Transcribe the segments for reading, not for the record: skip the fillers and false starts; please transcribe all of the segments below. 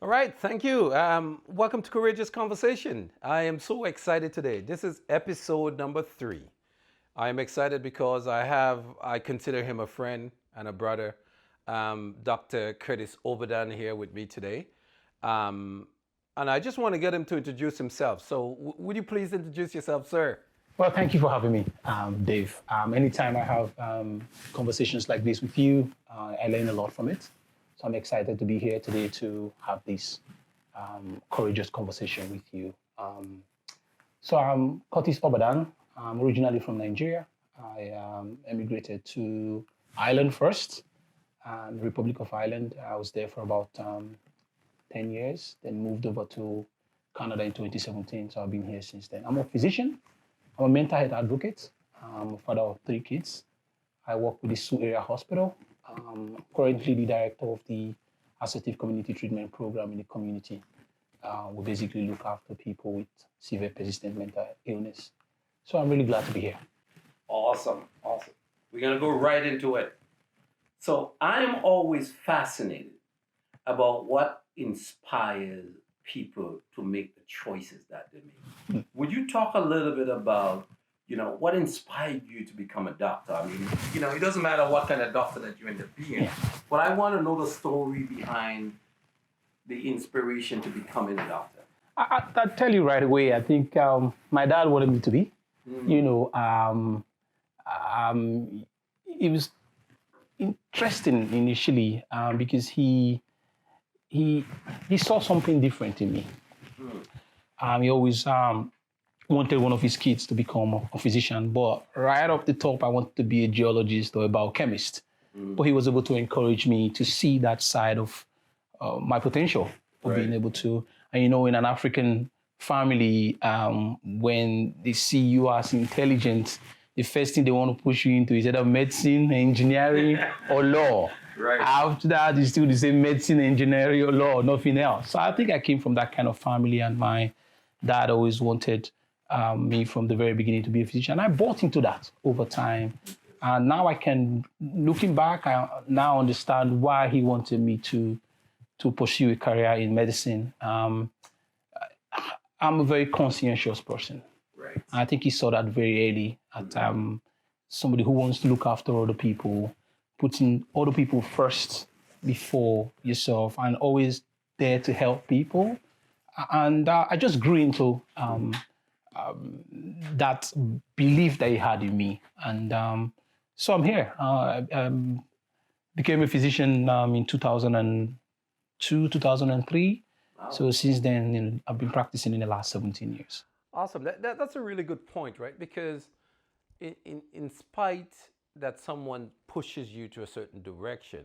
All right, thank you. Welcome to Courageous Conversation. I am so excited today. This is episode number 3. I am excited because I consider him a friend and a brother, Dr. Curtis Obadan here with me today. Um, and I just want to get him to introduce himself. So would you please introduce yourself, sir? Well, thank you for having me, Dave. Anytime I have conversations like this with you, I learn a lot from it. So I'm excited to be here today to have this courageous conversation with you. So I'm Curtis Obadan. I'm originally from Nigeria. I emigrated to Ireland first, Republic of Ireland. I was there for about 10 years, then moved over to Canada in 2017. So I've been here since then. I'm a physician. I'm a mental health advocate. I'm a father of 3 kids. I work with the Sioux Area Hospital. Currently the director of the Assertive Community Treatment Program in the community. We basically look after people with severe persistent mental illness. So I'm really glad to be here. Awesome. We're going to go right into it. So I'm always fascinated about what inspires people to make the choices that they make. Would you talk a little bit about, what inspired you to become a doctor? I mean, it doesn't matter what kind of doctor that you end up being, but I want to know the story behind the inspiration to becoming a doctor. I'll tell you right away, I think my dad wanted me to be. It was interesting initially because he saw something different in me. He always wanted one of his kids to become a physician, but right off the top, I wanted to be a geologist or a biochemist. But he was able to encourage me to see that side of my potential for being able to. And in an African family, when they see you as intelligent, the first thing they want to push you into is either medicine, engineering, or law. Right. After that, it's still the same medicine, engineering, or law, nothing else. So I think I came from that kind of family, and my dad always wanted me from the very beginning to be a physician. I bought into that over time. And now looking back, I now understand why he wanted me to pursue a career in medicine. I'm a very conscientious person. Right. I think he saw that very early at somebody who wants to look after other people, putting other people first before yourself, and always there to help people. And I just grew into that belief that he had in me. And so I'm here. I became a physician in 2002, 2003. Wow. So since then, I've been practicing in the last 17 years. Awesome. That's a really good point, right? Because in spite that someone pushes you to a certain direction,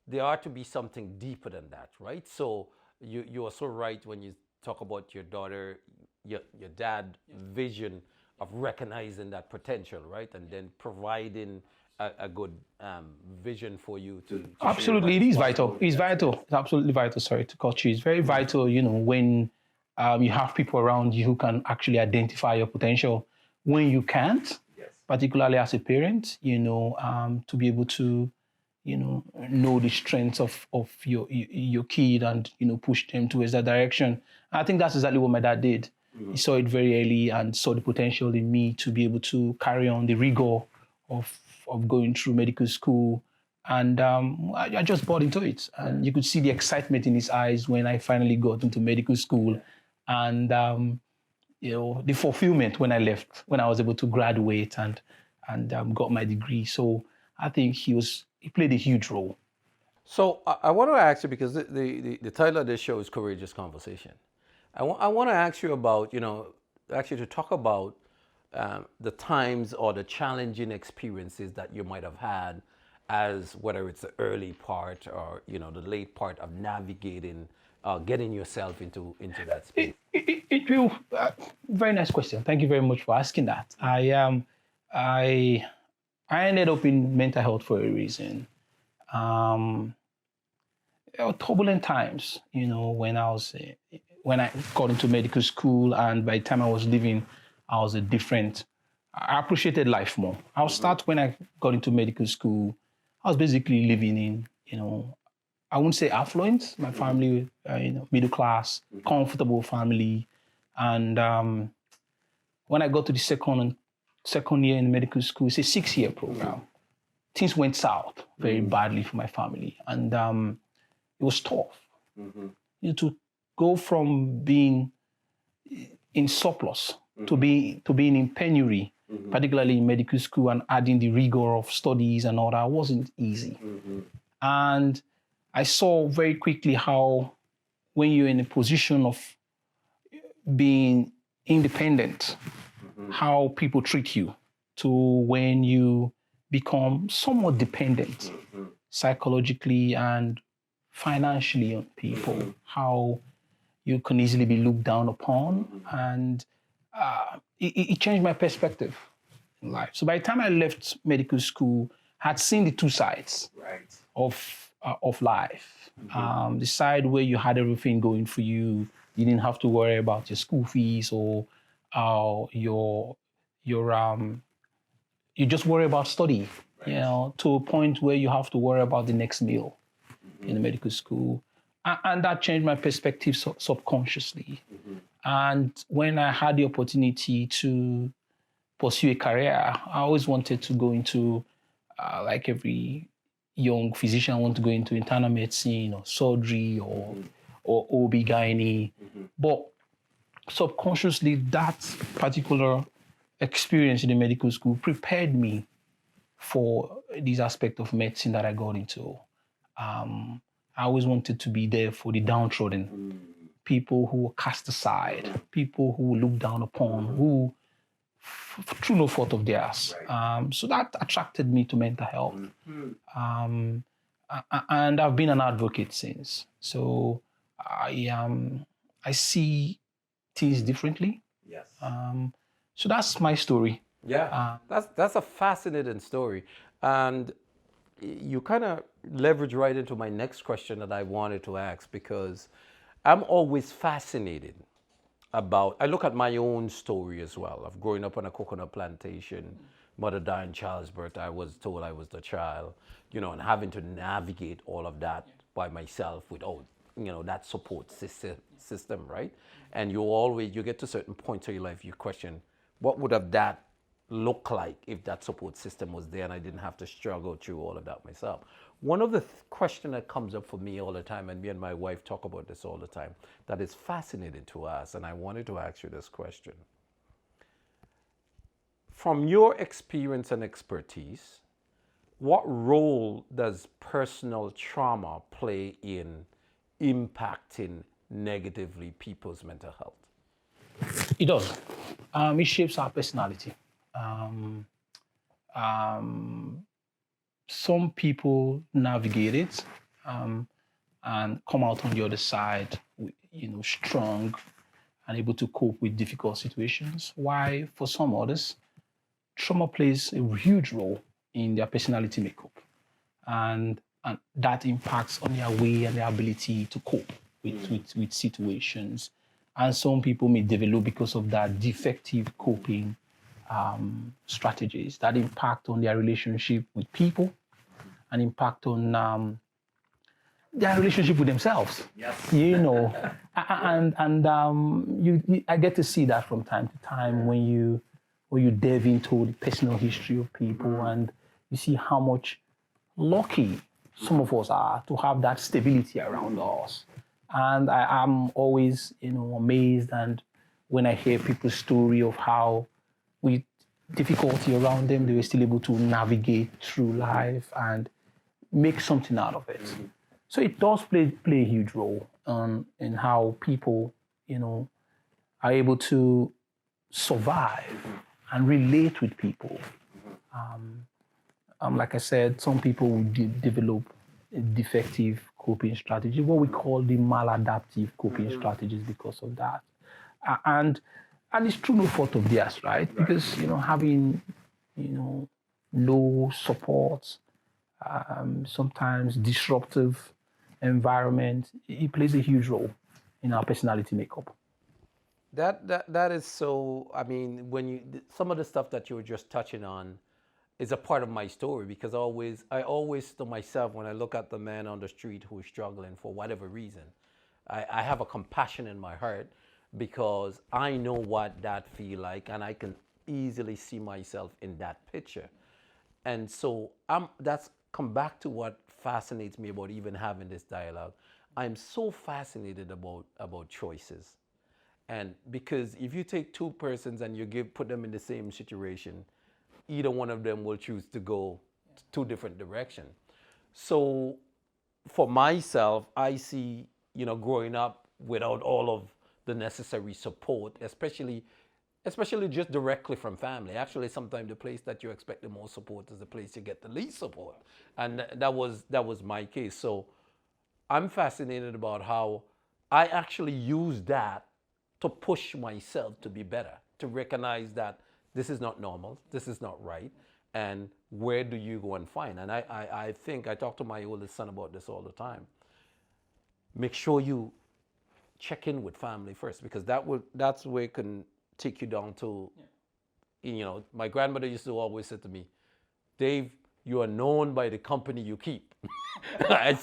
there ought to be something deeper than that, right? So you are so right when you talk about your daughter, your dad vision of recognizing that potential, right? And then providing a good vision for you to absolutely, it is vital. It's vital. It's absolutely vital. Sorry to cut you. It's very vital, when you have people around you who can actually identify your potential. When you can't, particularly as a parent, to be able to, know the strengths of your kid and, push them towards that direction. I think that's exactly what my dad did. He saw it very early and saw the potential in me to be able to carry on the rigor of going through medical school. And I just bought into it. And you could see the excitement in his eyes when I finally got into medical school. And, the fulfillment when I left, when I was able to graduate and got my degree. So I think he played a huge role. So I want to ask you, because the title of this show is Courageous Conversation. I want to ask you about, actually to talk about the times or the challenging experiences that you might have had as whether it's the early part or, the late part of navigating, getting yourself into that space. It will, very nice question. Thank you very much for asking that. I ended up in mental health for a reason. Turbulent times, when I got into medical school, and by the time I was leaving, I appreciated life more. I'll start when I got into medical school. I was basically living in, I wouldn't say affluent. My family, middle class, comfortable family. And when I got to the second year in medical school, it's a 6-year program. Things went south very badly for my family. And it was tough. To go from being in surplus to being in penury, particularly in medical school, and adding the rigor of studies and all that wasn't easy. And I saw very quickly how when you're in a position of being independent, how people treat you, to when you become somewhat dependent psychologically and financially on people, how you can easily be looked down upon. And it changed my perspective in life. So by the time I left medical school, I had seen the two sides of life. The side where you had everything going for you, you didn't have to worry about your school fees or you just worry about study, to a point where you have to worry about the next meal in the medical school. And that changed my perspective subconsciously. And when I had the opportunity to pursue a career, I always wanted to go into, like every young physician, want to go into internal medicine or surgery or OB-GYN. But subconsciously, that particular experience in the medical school prepared me for this aspect of medicine that I got into. I always wanted to be there for the downtrodden, people who were cast aside, people who were looked down upon, who through no fault of theirs. So that attracted me to mental health. And I've been an advocate since. So I see things differently. Yes. So that's my story. Yeah, that's a fascinating story. And you kind of leverage right into my next question that I wanted to ask, because I'm always fascinated about, I look at my own story as well of growing up on a coconut plantation, mother died in childbirth, I was told I was the child, and having to navigate all of that by myself without, that support system, right? And you get to certain points of your life, you question, what would have that look like if that support system was there and I didn't have to struggle through all of that myself? One of the question that comes up for me all the time, and me and my wife talk about this all the time, that is fascinating to us, and I wanted to ask you this question. From your experience and expertise, what role does personal trauma play in impacting negatively people's mental health? It does. It shapes our personality. Some people navigate it and come out on the other side, strong and able to cope with difficult situations. Why, for some others, trauma plays a huge role in their personality makeup, and that impacts on their way and their ability to cope with situations. And some people may develop, because of that, defective coping strategies that impact on their relationship with people and impact on their relationship with themselves. Yes. I get to see that from time to time when you delve into the personal history of people, and you see how much lucky some of us are to have that stability around us. And I'm always, amazed, and when I hear people's story of how with difficulty around them, they were still able to navigate through life and make something out of it. So it does play a huge role in how people, are able to survive and relate with people. Like I said, some people will develop a defective coping strategy, what we call the maladaptive coping strategies, because of that. And it's true no fault of theirs, right? Because, having, low support, sometimes disruptive environment, it plays a huge role in our personality makeup. That is so, when some of the stuff that you were just touching on is a part of my story, because I always to myself, when I look at the man on the street who is struggling for whatever reason, I have a compassion in my heart, because I know what that feel like, and I can easily see myself in that picture. And so that's come back to what fascinates me about even having this dialogue. I'm so fascinated about choices. And because if you take two persons and you put them in the same situation, either one of them will choose to go two different directions. So for myself, I see, growing up without all of the necessary support, especially just directly from family. Actually, sometimes the place that you expect the most support is the place you get the least support, and that was my case. So I'm fascinated about how I actually use that to push myself to be better, to recognize that this is not normal, this is not right, and where do you go and find? And I think I talk to my oldest son about this all the time. Make sure you check in with family first, because that's where it can take you down to, my grandmother used to always say to me, Dave, you are known by the company you keep. I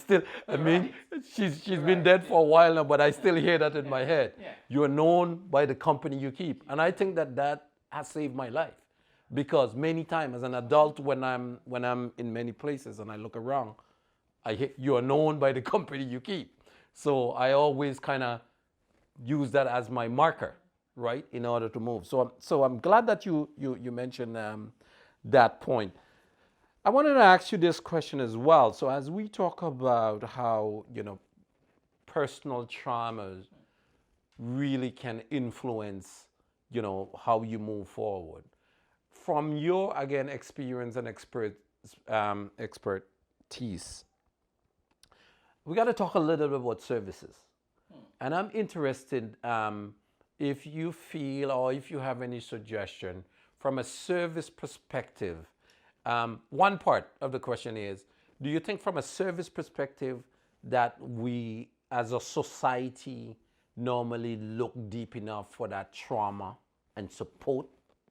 mean, she's been dead for a while now, but I still hear that in my head. You are known by the company you keep. And I think that has saved my life. Because many times as an adult, when I'm in many places and I look around, I hear you are known by the company you keep. So I always kind of use that as my marker, right, in order to move. So I'm glad that you mentioned that point. I wanted to ask you this question as well. So as we talk about how, personal traumas really can influence, how you move forward. From your, again, experience and expertise, we got to talk a little bit about services. And I'm interested if you feel or if you have any suggestion from a service perspective. One part of the question is, do you think from a service perspective that we as a society normally look deep enough for that trauma and support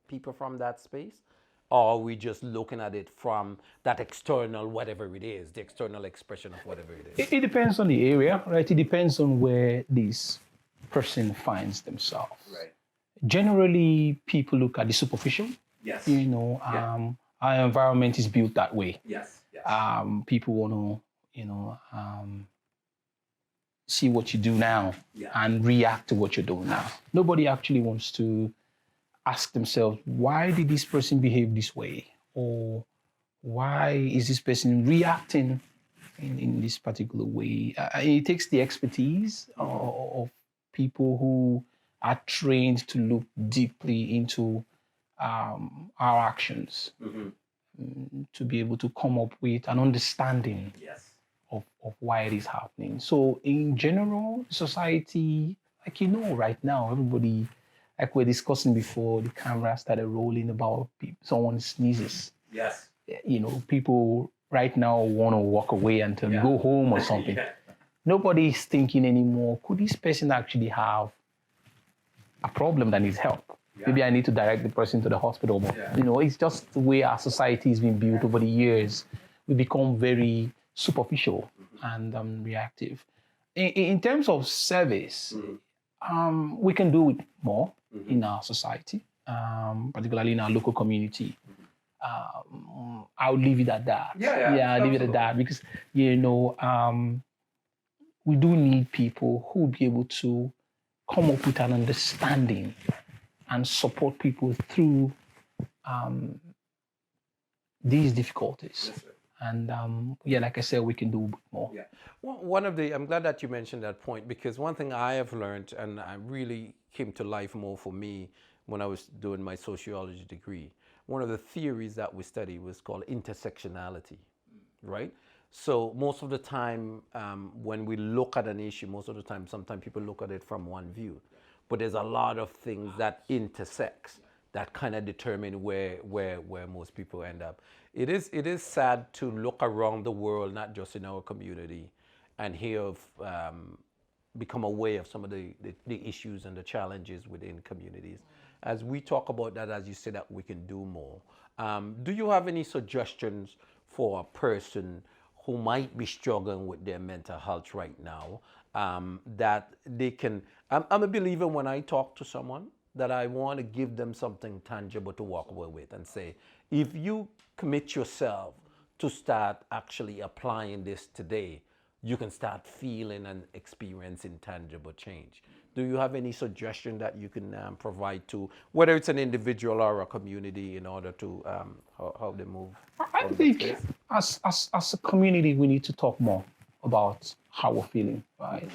people from that space? Or are we just looking at it from that external, whatever it is, the external expression of whatever it is? It depends on the area, right? It depends on where this person finds themselves. Right. Generally, people look at the superficial. Yes. Our environment is built that way. Yes. Yes. People want to, see what you do now and react to what you're doing now. Nobody actually wants to ask themselves, why did this person behave this way? Or why is this person reacting in this particular way? It takes the expertise of people who are trained to look deeply into our actions, to be able to come up with an understanding of why it is happening. So in general, society, right now, everybody, like we're discussing before the camera started rolling, about someone sneezes. Yes. People right now want to walk away and go home or something. Nobody's thinking anymore, could this person actually have a problem that needs help? Maybe I need to direct the person to the hospital. But, it's just the way our society has been built over the years. We become very superficial and reactive. In terms of service, we can do it more in our society, particularly in our local community. I'll leave it at that. I'll leave it at that, because, we do need people who will be able to come up with an understanding and support people through these difficulties. Yes, sir. And like I said, we can do more. Yeah. Well, I'm glad that you mentioned that point, because one thing I have learned, and I really came to life more for me when I was doing my sociology degree, one of the theories that we study was called intersectionality, right? So most of the time, when we look at an issue, sometimes people look at it from one view, but there's a lot of things that intersects that kind of determine where most people end up. It is sad to look around the world, not just in our community, and become aware of some of the issues and the challenges within communities. as we talk about that, as you say that we can do more, do you have any suggestions for a person who might be struggling with their mental health right now, that they can, I'm a believer when I talk to someone that I want to give them something tangible to walk away with and say, if you commit yourself to start actually applying this today, you can start feeling and experiencing tangible change. Do you have any suggestion that you can provide to, whether it's an individual or a community, in order to how they move? I think as a community, we need to talk more about how we're feeling, right?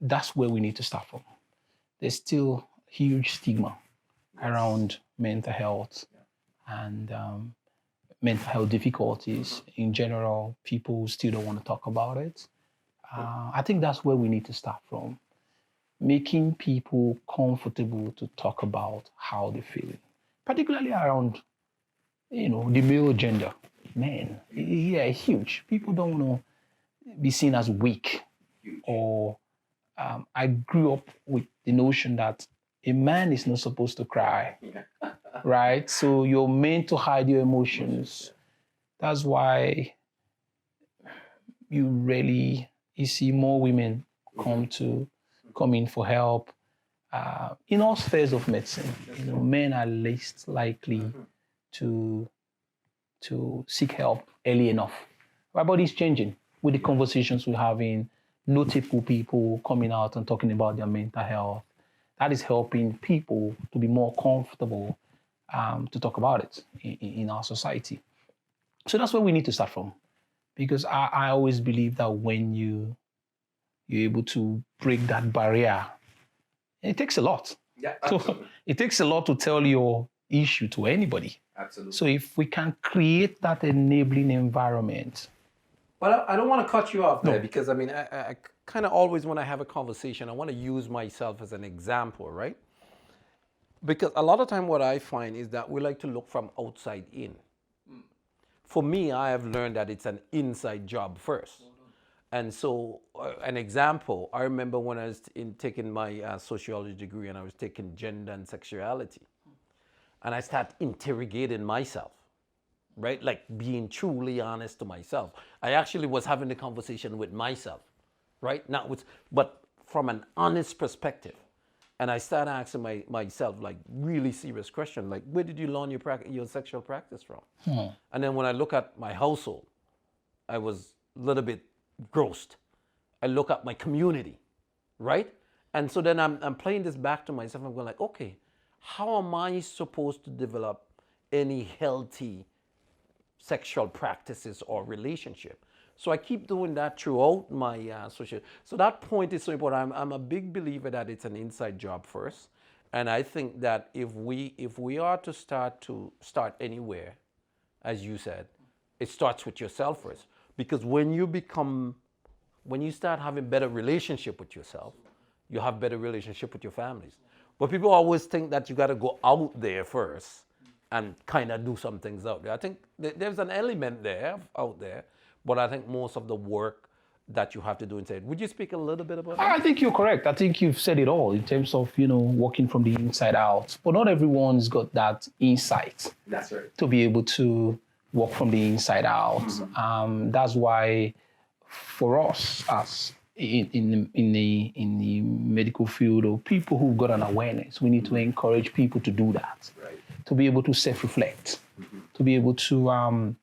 That's where we need to start from. There's still huge stigma around mental health and mental health difficulties in general. People still don't want to talk about it. I think that's where we need to start from, making people comfortable to talk about how they're feeling, particularly around, the male gender. Men, yeah, huge. People don't want to be seen as weak, or I grew up with the notion that a man is not supposed to cry, right? So you're meant to hide your emotions. That's why you see more women come in for help. In all spheres of medicine, men are least likely to seek help early enough. Our body's changing with the conversations we're having, notable people coming out and talking about their mental health. That is helping people to be more comfortable to talk about it in our society. So that's where we need to start from. Because I always believe that when you're able to break that barrier, it takes a lot. Yeah, So it takes a lot to tell your issue to anybody. absolutely. So if we can create that enabling environment. But I don't want to cut you off there, because I kind of always, when I have a conversation, I want to use myself as an example, right? Because a lot of time what I find is that we like to look from outside in. For me, I have learned that it's an inside job first. And so, an example, I remember when I was taking my sociology degree, and I was taking gender and sexuality. And I started interrogating myself, right? Like being truly honest to myself. I actually was having the conversation with myself, right? But from an honest perspective. And I started asking myself like really serious question, like, where did you learn your sexual practice from? And then when I look at my household, I was a little bit grossed. I look at my community, right? And so then I'm playing this back to myself. I'm going like, okay, how am I supposed to develop any healthy sexual practices or relationship? So I keep doing that throughout my social. So that point is so important. I'm a big believer that it's an inside job first, and I think that if we are to start anywhere, as you said, it starts with yourself first. Because when you start having better relationship with yourself, you have better relationship with your families. But people always think that you got to go out there first and kind of do some things out there. I think there's an element there out there. But I think most of the work that you have to do inside. Would you speak a little bit about that? I think you're correct. I think you've said it all in terms of, working from the inside out. But not everyone's got that insight. That's right. To be able to work from the inside out. That's why for us, as in the medical field, or people who've got an awareness, we need to encourage people to do that. Right. To be able to self-reflect, to be able to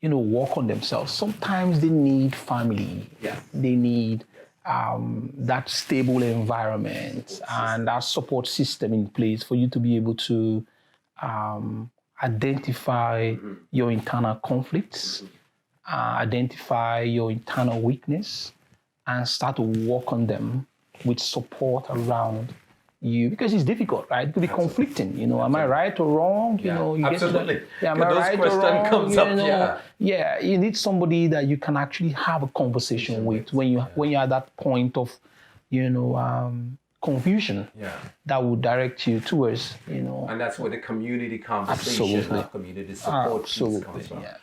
work on themselves. Sometimes they need family. Yes. They need that stable environment and that support system in place for you to be able to identify your internal conflicts, identify your internal weakness, and start to work on them with support around you, because it's difficult, right? It could be conflicting, am I right or wrong? You absolutely. Am I right or wrong? Comes up, You need somebody that you can actually have a conversation with when you're at that point of, confusion. Yeah. That would direct you towards, And that's where the community conversation, Absolutely. community support piece Absolutely, comes from. yeah.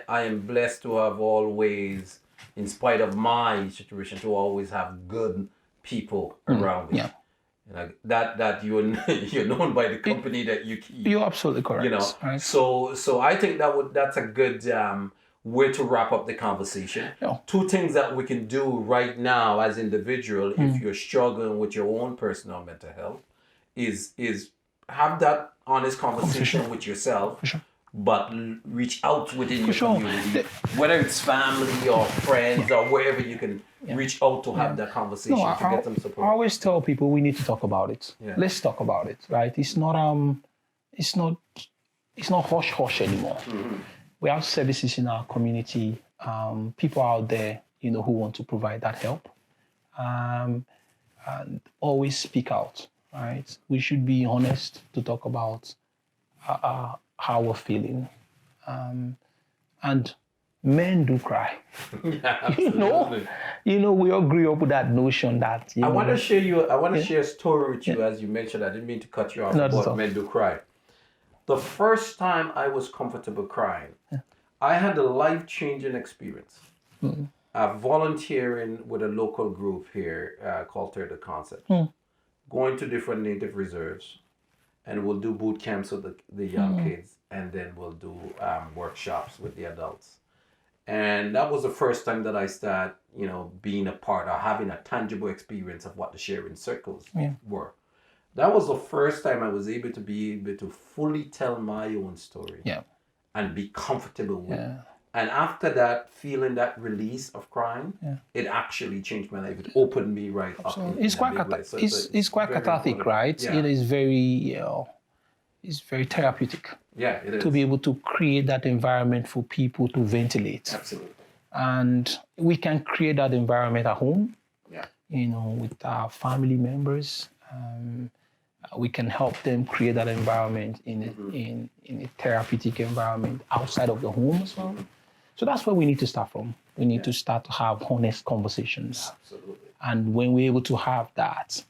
I am blessed to have always, in spite of my situation, to always have good people around me. Yeah. Like that you're known by the company that you keep. You're absolutely correct. You know, right? so I think that's a good way to wrap up the conversation. Yeah. Two things that we can do right now as individual, if you're struggling with your own personal mental health, is have that honest conversation with yourself, sure. but reach out within your sure. community, whether it's family or friends or wherever you can reach out to have that conversation to get some support. I always tell people we need to talk about it. Yeah. Let's talk about it, right? It's not hush hush anymore. We have services in our community, people out there, who want to provide that help, and always speak out, right? We should be honest to talk about how we're feeling, and men do cry. We all grew up with that notion that I want to share a story with you as you mentioned. I didn't mean to cut you off about men do cry. The first time I was comfortable crying, I had a life-changing experience. Volunteering with a local group here called Third Concept, going to different native reserves, and we'll do boot camps with the young kids, and then we'll do workshops with the adults. And that was the first time that I started, being a part or having a tangible experience of what the sharing circles were. That was the first time I was able to fully tell my own story and be comfortable with it. And after that, feeling that release of crying, it actually changed my life. It opened me right up. It's quite cathartic, right? Yeah. It is very, it's very therapeutic. Yeah, it is. To be able to create that environment for people to ventilate. Absolutely. And we can create that environment at home. Yeah. With our family members. We can help them create that environment in a therapeutic environment outside of the home as well. So that's where we need to start from. We need to start to have honest conversations. Absolutely. And when we're able to have that,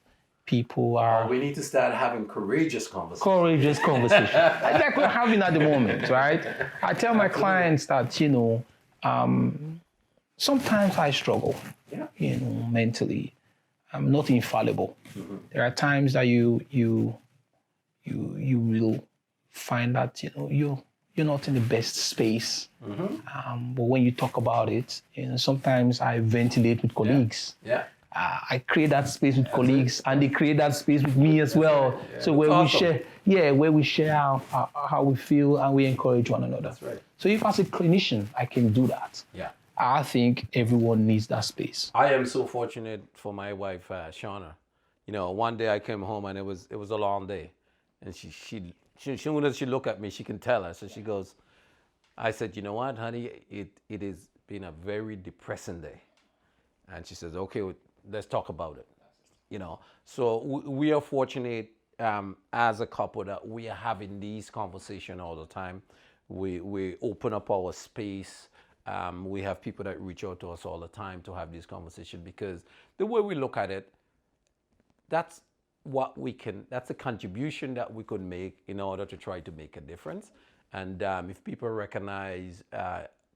people are... we need to start having courageous conversations. Like we're having at the moment, right? I tell my clients that, sometimes I struggle, mentally. I'm not infallible. There are times that you will find that you're not in the best space. But when you talk about it, sometimes I ventilate with colleagues. Yeah. I create that space with colleagues, and they create that space with me as well. Yeah. So where we share how we feel, and we encourage one another. That's right. So if as a clinician I can do that, I think everyone needs that space. I am so fortunate for my wife, Shauna. One day I came home and it was a long day, and she when she look at me, she can tell us. So she goes, I said, you know what, honey, it has been a very depressing day, and she says, okay, let's talk about it. So we are fortunate as a couple that we are having these conversations all the time. We open up our space. We have people that reach out to us all the time to have this conversation, because the way we look at it, that's a contribution that we could make in order to try to make a difference. And if people recognize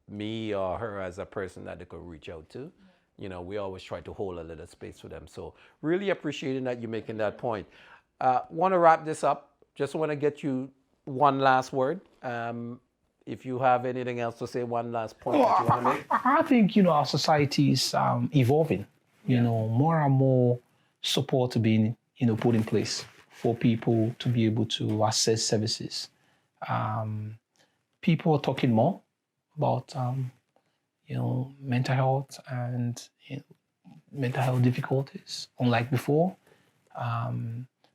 me or her as a person that they could reach out to, we always try to hold a little space for them. So really appreciating that you're making that point. Want to wrap this up. Just want to get you one last word. If you have anything else to say, one last point that you want to make. I think, our society is evolving. More and more support being, put in place for people to be able to access services. People are talking more about, mental health and mental health difficulties, unlike before,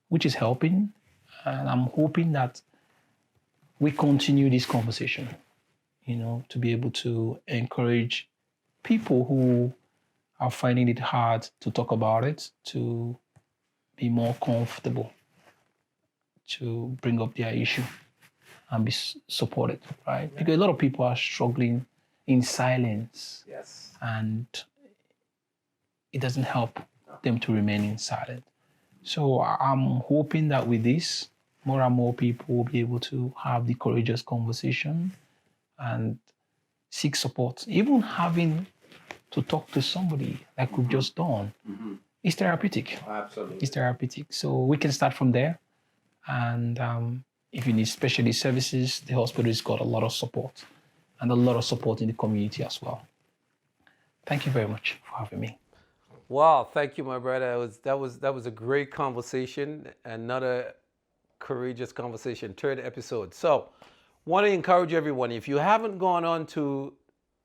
which is helping. And I'm hoping that we continue this conversation, to be able to encourage people who are finding it hard to talk about it, to be more comfortable, to bring up their issue and be supported, right? Because a lot of people are struggling in silence. Yes. And it doesn't help them to remain in silence. So I'm hoping that with this, more and more people will be able to have the courageous conversation and seek support. Even having to talk to somebody like we've just done, it's therapeutic. Absolutely. It's therapeutic. So we can start from there. And if you need specialist services, the hospital has got a lot of support and a lot of support in the community as well. Thank you very much for having me. Wow, thank you, my brother. That was a great conversation, another courageous conversation, third episode. So, want to encourage everyone, if you haven't gone on to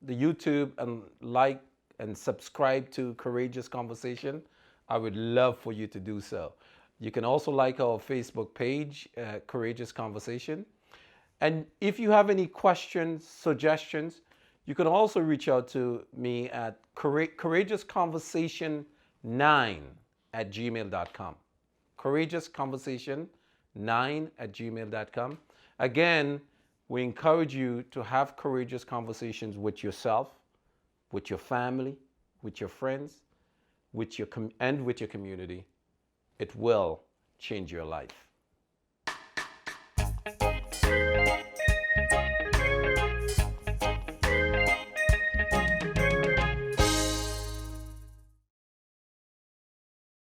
the YouTube and like and subscribe to Courageous Conversation, I would love for you to do so. You can also like our Facebook page, Courageous Conversation. And if you have any questions, suggestions, you can also reach out to me at courageousconversation9@gmail.com. Courageousconversation9@gmail.com. Again, we encourage you to have courageous conversations with yourself, with your family, with your friends, with your community. It will change your life.